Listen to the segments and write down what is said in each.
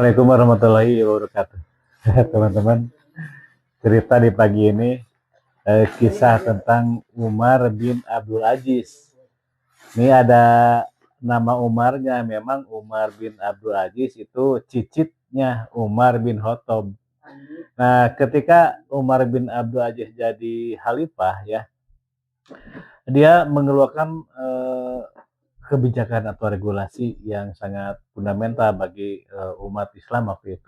Assalamualaikum warahmatullahi wabarakatuh. Teman-teman, cerita di pagi ini kisah tentang Umar bin Abdul Aziz. Ini ada nama Umarnya, memang Umar bin Abdul Aziz itu cicitnya Umar bin Khattab. Nah, ketika Umar bin Abdul Aziz jadi khalifah ya, dia mengeluarkan kebijakan atau regulasi yang sangat fundamental bagi umat Islam waktu itu.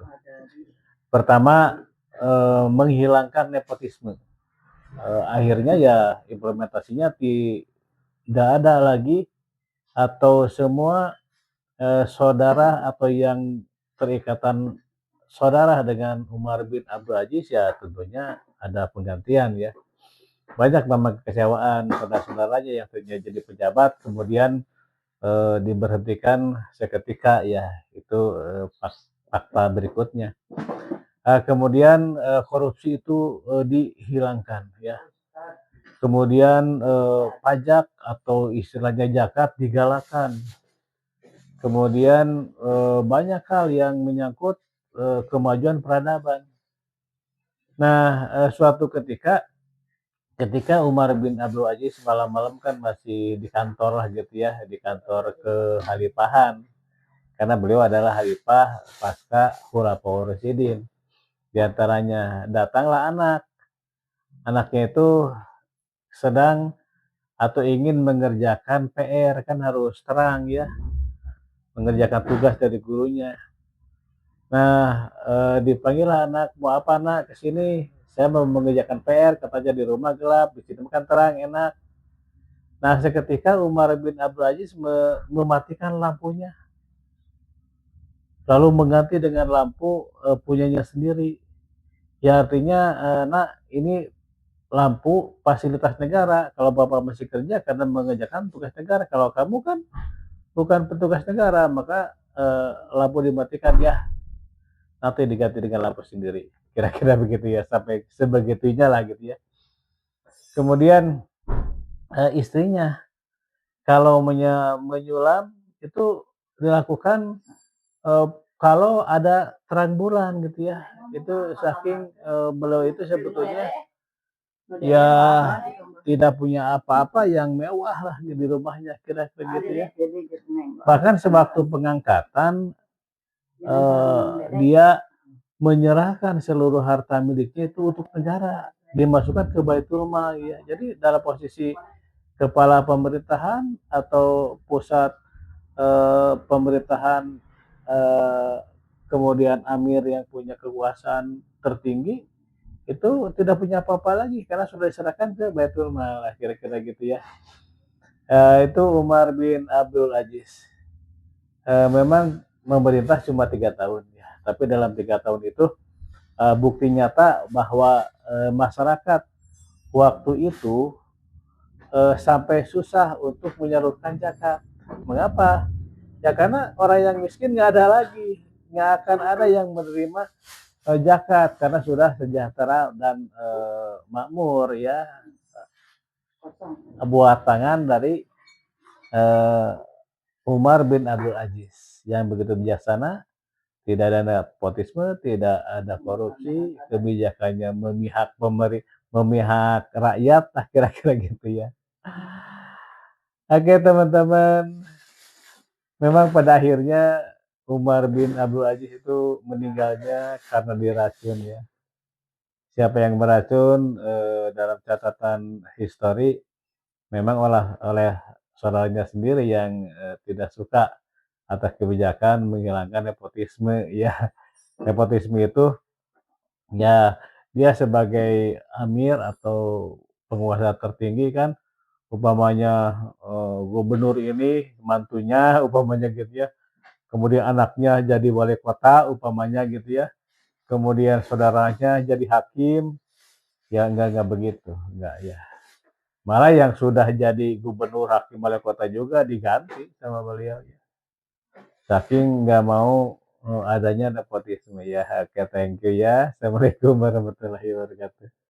Pertama, menghilangkan nepotisme. Akhirnya ya implementasinya tidak ada lagi, atau semua saudara atau yang terikatan saudara dengan Umar bin Abdul Aziz ya tentunya ada penggantian ya. Banyak memang kekecewaan saudara-saudaranya yang tadinya jadi pejabat kemudian diberhentikan seketika ya, itu fakta berikutnya. Kemudian korupsi itu dihilangkan ya. Kemudian pajak atau istilahnya zakat digalakkan. Kemudian banyak hal yang menyangkut kemajuan peradaban. Nah, suatu ketika Umar bin Abdul Aziz malam-malam kan masih di kantor lah gitu ya, di kantor kekhalifahan. Karena beliau adalah khalifah pasca Khulafaur Rasyidin. Di antaranya datanglah anaknya itu sedang atau ingin mengerjakan PR, kan harus terang ya, mengerjakan tugas dari gurunya. Nah, dipanggil anak, mau apa nak, kesini saya mau mengerjakan PR, katanya di rumah gelap, di sini kan terang enak. Nah, seketika Umar bin Abdul Aziz mematikan lampunya, lalu mengganti dengan lampu punyanya sendiri. Ya artinya, nak ini lampu fasilitas negara, kalau bapak masih kerja karena mengerjakan tugas negara, kalau kamu kan bukan petugas negara, maka lampu dimatikan ya, nanti diganti dengan lampu sendiri. Kira-kira begitu ya, sampai sebegitunya lah gitu ya. Kemudian istrinya kalau menyulam itu dilakukan kalau ada terang bulan gitu ya. Itu saking beliau itu sebetulnya ya tidak punya apa-apa yang mewah lah di rumahnya, kira-kira gitu ya. Bahkan sewaktu pengangkatan dia menyerahkan seluruh harta miliknya itu untuk negara, dimasukkan ke Baitul Mal ya. Jadi dalam posisi kepala pemerintahan atau pusat pemerintahan, eh, kemudian amir yang punya kekuasaan tertinggi itu tidak punya apa-apa lagi karena sudah diserahkan ke Baitul Mal, kira-kira gitu ya. Itu Umar bin Abdul Aziz. Memang memerintah cuma 3 tahun ya, tapi dalam 3 tahun itu bukti nyata bahwa masyarakat waktu itu sampai susah untuk menyalurkan zakat. Mengapa? Ya karena orang yang miskin nggak ada lagi, nggak akan ada yang menerima zakat karena sudah sejahtera dan makmur ya, buah tangan dari Umar bin Abdul Aziz yang begitu bijaksana, tidak ada nepotisme, tidak ada korupsi, kebijakannya memihak rakyat, kira-kira gitu ya. Oke teman-teman, memang pada akhirnya Umar bin Abdul Aziz itu meninggalnya karena diracun ya. Siapa yang meracun dalam catatan histori memang oleh saudaranya sendiri yang tidak suka atas kebijakan menghilangkan nepotisme ya. Nepotisme itu ya dia sebagai amir atau penguasa tertinggi kan, umpamanya gubernur ini mantunya umpamanya gitu ya, kemudian anaknya jadi wali kota umpamanya gitu ya, kemudian saudaranya jadi hakim, ya enggak begitu, enggak ya. Malah yang sudah jadi gubernur, hakim, wali kota juga diganti sama beliau ya. Saking nggak mau adanya nepotisme ya. Oke, thank you ya. Assalamualaikum warahmatullahi wabarakatuh.